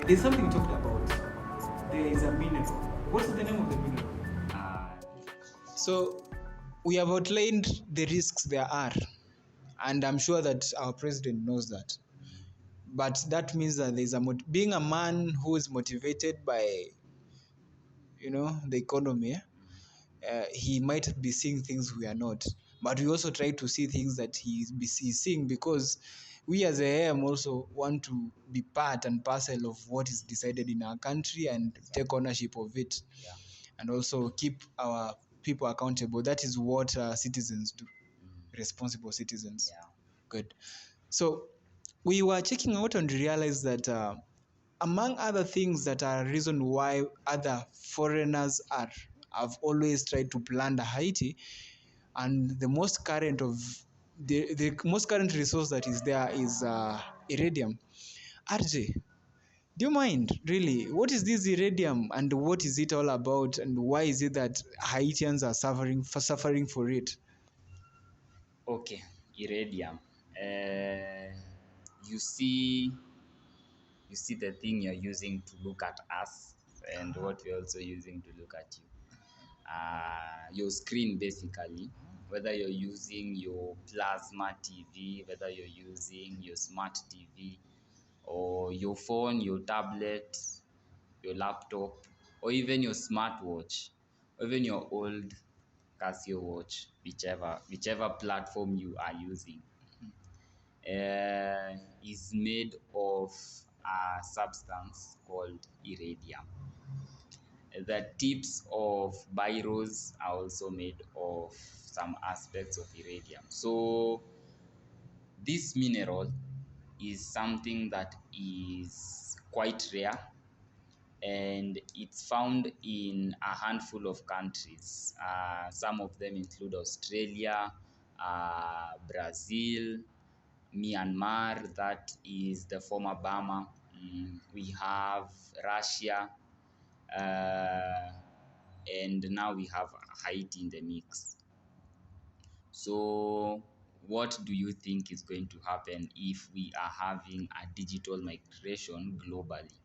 There's something we talked about. There is a mineral. What's the name of the mineral? Uh, So we have outlined the risks there are, and I'm sure that our president knows that. But that means that there's being a man who is motivated by, the economy. He might be seeing things we are not, but we also try to see things that he's seeing, because we as a AM also want to be part and parcel of what is decided in our country and take ownership of it, yeah. and also keep our people accountable. That is what citizens do, responsible citizens. Yeah. Good. So we were checking out and realized that among other things that are a reason why other foreigners have always tried to plunder Haiti, and the most current resource that is there is iridium. RJ, do you mind really? What is this iridium and what is it all about, and why is it that Haitians are suffering for it? Okay, iridium. You see, you see the thing you're using to look at us, and what we're also using to look at you. Your screen, basically, whether you're using your plasma TV, whether you're using your smart TV, or your phone, your tablet, your laptop, or even your smartwatch, or even your old Casio watch, whichever platform you are using, is made of a substance called iridium. The tips of biros are also made of some aspects of iridium. So this mineral is something that is quite rare, and it's found in a handful of countries. Some of them include Australia, Brazil, Myanmar, that is the former Burma. We have Russia, uh, and now we have Haiti in the mix. So, what do you think is going to happen if we are having a digital migration globally?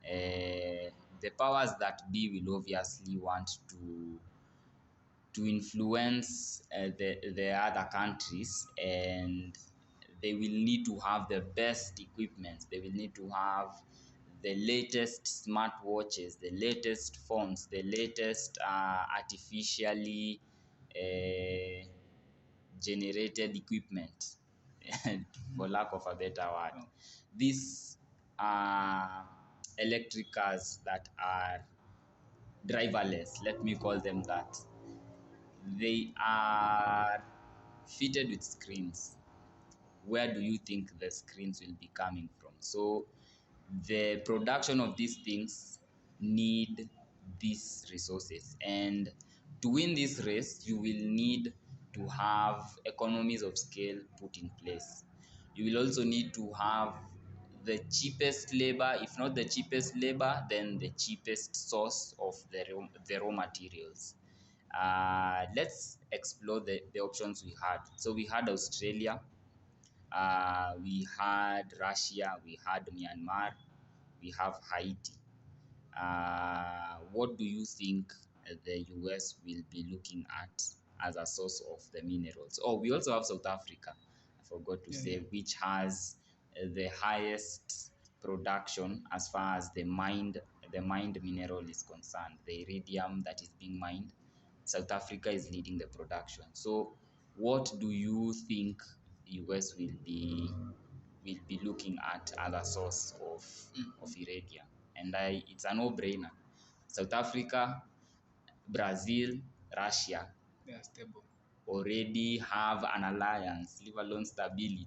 The powers that be will obviously want to influence the other countries, and they will need to have the best equipment. They will need to have the latest smartwatches, the latest phones, the latest artificially uh, generated equipment, for lack of a better word. These are electric cars that are driverless, let me call them that. They are fitted with screens. Where do you think the screens will be coming from? So the production of these things need these resources, and to win this race you will need to have economies of scale put in place. You will also need to have the cheapest labor, if not the cheapest labor, then the cheapest source of the raw materials. Let's explore the options we had. So we had Australia, we had Russia, we had Myanmar, we have Haiti. What do you think the US will be looking at as a source of the minerals? Oh, we also have South Africa, I forgot to say, which has the highest production as far as the mined mineral is concerned. The iridium that is being mined, South Africa is leading the production. So, what do you think US will be looking at as a source of iridium? And it's a no-brainer. South Africa, Brazil, Russia They are stable. already have an alliance, leave alone stability.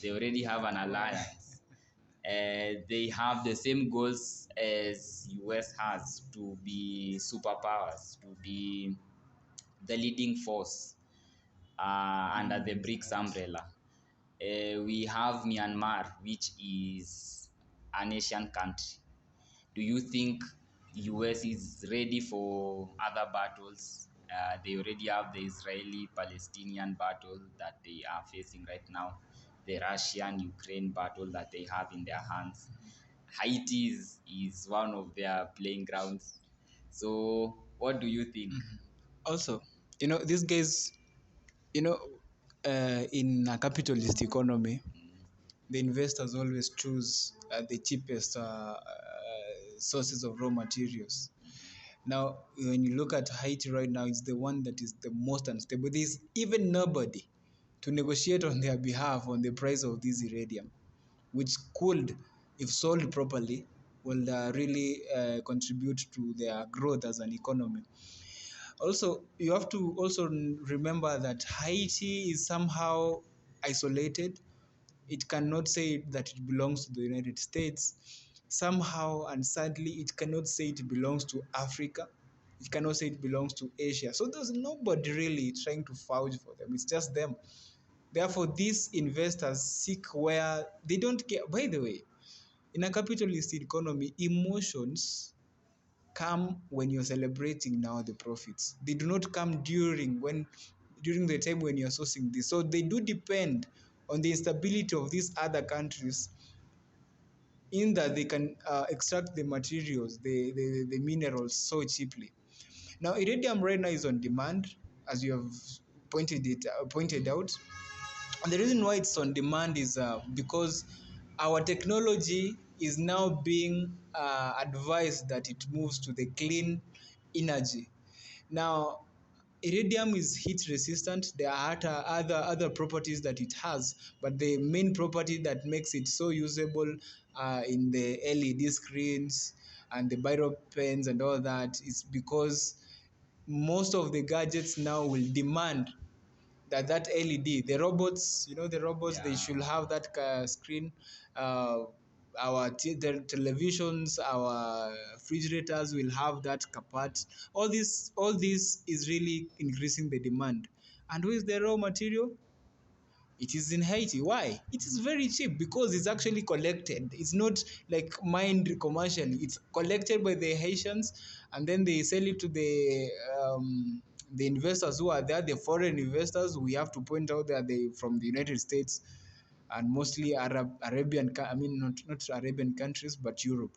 They already have an alliance. They have the same goals as US has, to be superpowers, to be the leading force under the BRICS umbrella. We have Myanmar, which is an Asian country. Do you think US is ready for other battles? They already have the Israeli-Palestinian battle that they are facing right now, the Russian-Ukraine battle that they have in their hands. Haiti is one of their playing grounds. So, what do you think? Also, these guys, you know, in a capitalist economy, the investors always choose the cheapest sources of raw materials. Now, when you look at Haiti right now, it's the one that is the most unstable. There's even nobody to negotiate on their behalf on the price of this iridium, which could, if sold properly, will really contribute to their growth as an economy. Also, you have to also remember that Haiti is somehow isolated. It cannot say that it belongs to the United States. Somehow and sadly, it cannot say it belongs to Africa. It cannot say it belongs to Asia. So there's nobody really trying to vouch for them. It's just them. Therefore, these investors seek where they don't care. By the way, in a capitalist economy, emotions come when you're celebrating now the profits. They do not come during the time when you're sourcing this. So they do depend on the instability of these other countries in that they can extract the materials, the minerals so cheaply. Now, iridium right now is on demand, as you have pointed out. And the reason why it's on demand is because our technology is now being advised that it moves to the clean energy. Now, iridium is heat resistant. There are other properties that it has, but the main property that makes it so usable in the LED screens and the biro pens and all that is because most of the gadgets now will demand that LED, the robots, they Yeah. should have that screen. Our televisions, our refrigerators will have that capat. All this is really increasing the demand. And who is the raw material? It is in Haiti. Why? It is very cheap because it's actually collected. It's not like mined commercially. It's collected by the Haitians, and then they sell it to the investors who are there, the foreign investors. We have to point out that they from the United States and mostly not Arabian countries, but Europe.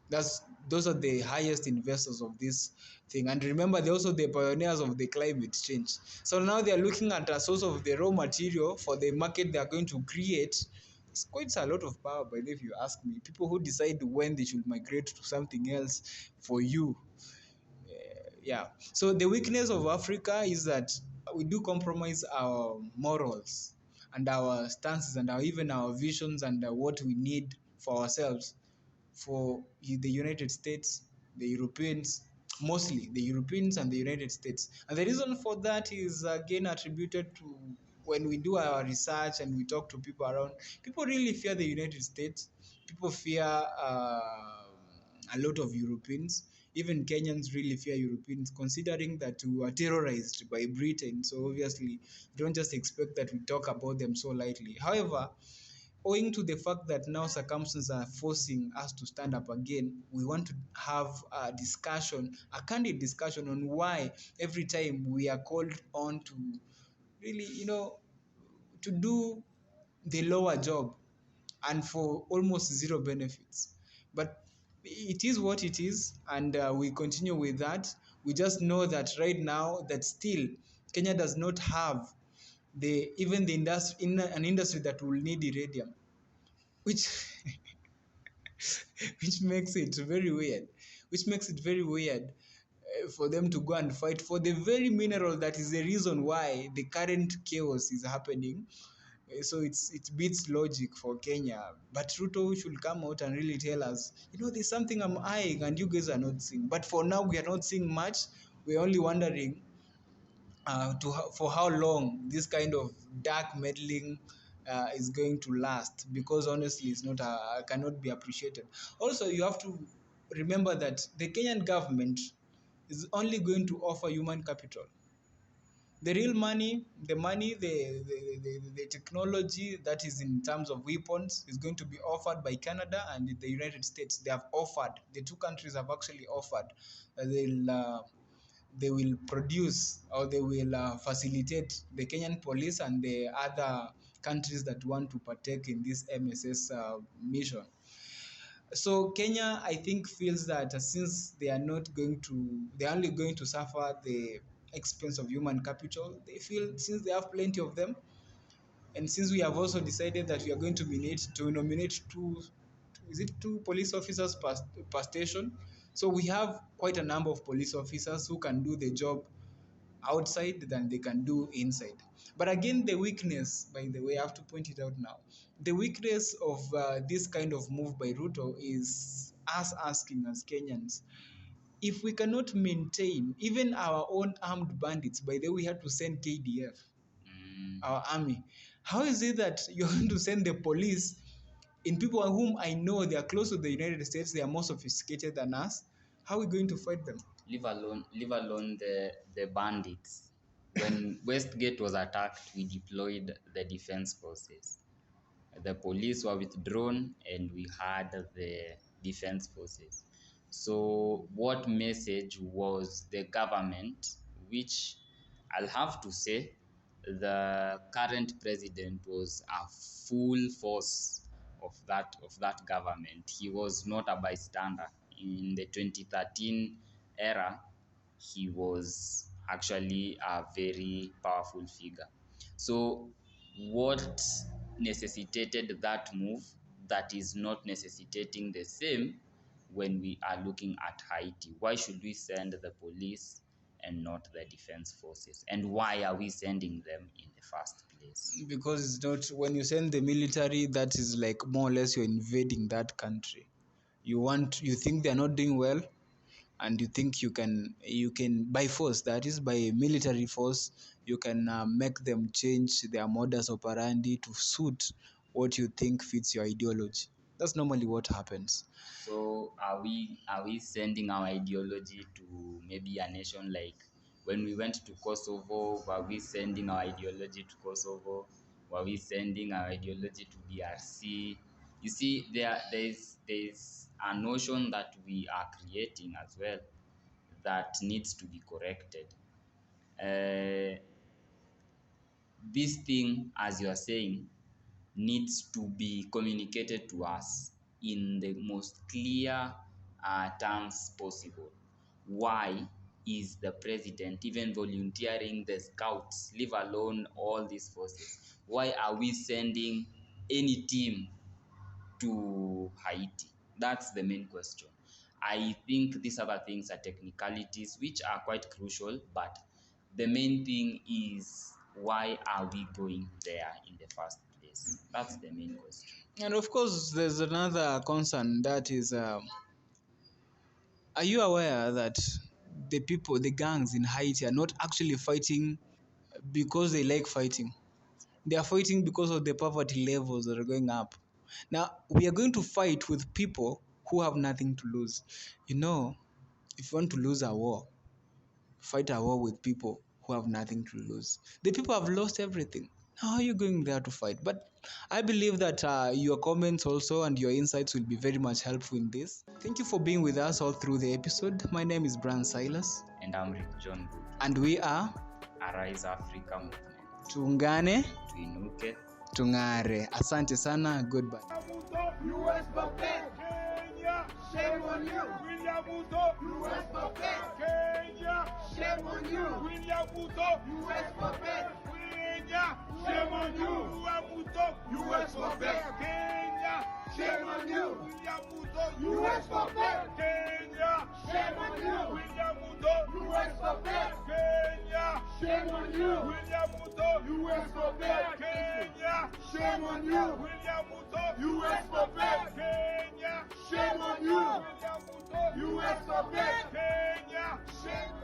Those are the highest investors of this thing. And remember, they're also the pioneers of the climate change. So now they're looking at a source of the raw material for the market they're going to create. It's quite a lot of power, by the way, if you ask me. People who decide when they should migrate to something else for you. Yeah. So the weakness of Africa is that we do compromise our morals and our stances and even our visions and what we need for ourselves for the United States, the Europeans, mostly the Europeans and the United States. And the reason for that is again attributed to when we do our research and we talk to people around, people really fear the United States. People fear a lot of Europeans. Even Kenyans really fear Europeans, considering that we were terrorized by Britain. So obviously, don't just expect that we talk about them so lightly. However, owing to the fact that now circumstances are forcing us to stand up again, we want to have a discussion, a candid discussion on why every time we are called on to really, to do the lower job and for almost zero benefits. But it is what it is, and we continue with that. We just know that right now that still Kenya does not have even the industry in an industry that will need iridium, which which makes it very weird. Which makes it very weird for them to go and fight for the very mineral that is the reason why the current chaos is happening. So it beats logic for Kenya. But Ruto should come out and really tell us, there's something I'm eyeing and you guys are not seeing. But for now, we are not seeing much. We're only wondering for how long this kind of dark meddling is going to last, because honestly it's not cannot be appreciated. Also, you have to remember that the Kenyan government is only going to offer human capital. The real money, the technology that is in terms of weapons is going to be offered by Canada and the United States. They have offered, the two countries have actually offered, they will produce or they will facilitate the Kenyan police and the other countries that want to partake in this MSS mission. So Kenya, I think, feels that since they're only going to suffer the expense of human capital, they feel since they have plenty of them, and since we have also decided that we are going to nominate two police officers per station, so we have quite a number of police officers who can do the job outside than they can do inside. But again, the weakness, by the way, I have to point it out now. The weakness of this kind of move by Ruto is us asking as Kenyans, if we cannot maintain even our own armed bandits, by the way, we had to send KDF, our army. How is it that you're going to send the police in people whom I know they are close to the United States, they are more sophisticated than us? How are we going to fight them? Leave alone the bandits. When Westgate was attacked, we deployed the defense forces. The police were withdrawn and we had the defense forces. So what message was the government, which I'll have to say the current president was a full force of that government. He was not a bystander. In the 2013 era, he was actually a very powerful figure. So what necessitated that move that is not necessitating the same when we are looking at Haiti? Why should we send the police and not the defense forces? And why are we sending them in the first place? Because it's not, when you send the military, that is like more or less you're invading that country. You think they're not doing well, and you think you can by force, that is by military force, you can make them change their modus operandi to suit what you think fits your ideology. That's normally what happens. So are we sending our ideology to maybe a nation like when we went to Kosovo? Were we sending our ideology to Kosovo? Were we sending our ideology to DRC? You see, there's a notion that we are creating as well that needs to be corrected. This thing, as you are saying, needs to be communicated to us in the most clear terms possible. Why is the president even volunteering the scouts, leave alone all these forces? Why are we sending any team to Haiti? That's the main question. I think these other things are technicalities which are quite crucial, but the main thing is, why are we going there in the first place? That's the main question. And of course, there's another concern, that is, are you aware that the gangs in Haiti are not actually fighting because they like fighting? They are fighting because of the poverty levels that are going up. Now, we are going to fight with people who have nothing to lose. If you want to lose a war, fight a war with people who have nothing to lose. The people have lost everything. How are you going there to fight? But I believe that your comments also and your insights will be very much helpful in this. Thank you for being with us all through the episode. My name is Brian Silas. And I'm Rick John Good. And we are Arise Africa Movement. Tuungane, Tuinuke, Tungare. Asante sana. Goodbye. US Buffet. Kenya. Shame on you. William Ruto. US Buffet. Kenya. Shame on you. William Ruto. US Buffet. Kenya. Shame on you. William Ruto. US Buffet. Kenya. Shame on you. William Ruto. US Buffet. Kenya. Shame on you. William Ruto. US Buffet. Kenya. Shame on you. William Ruto. US Buffet. Kenya. Shame on you. William Ruto. US Buffet. Kenya. Shame on you. William Ruto. US Buffet. Kenya. Shame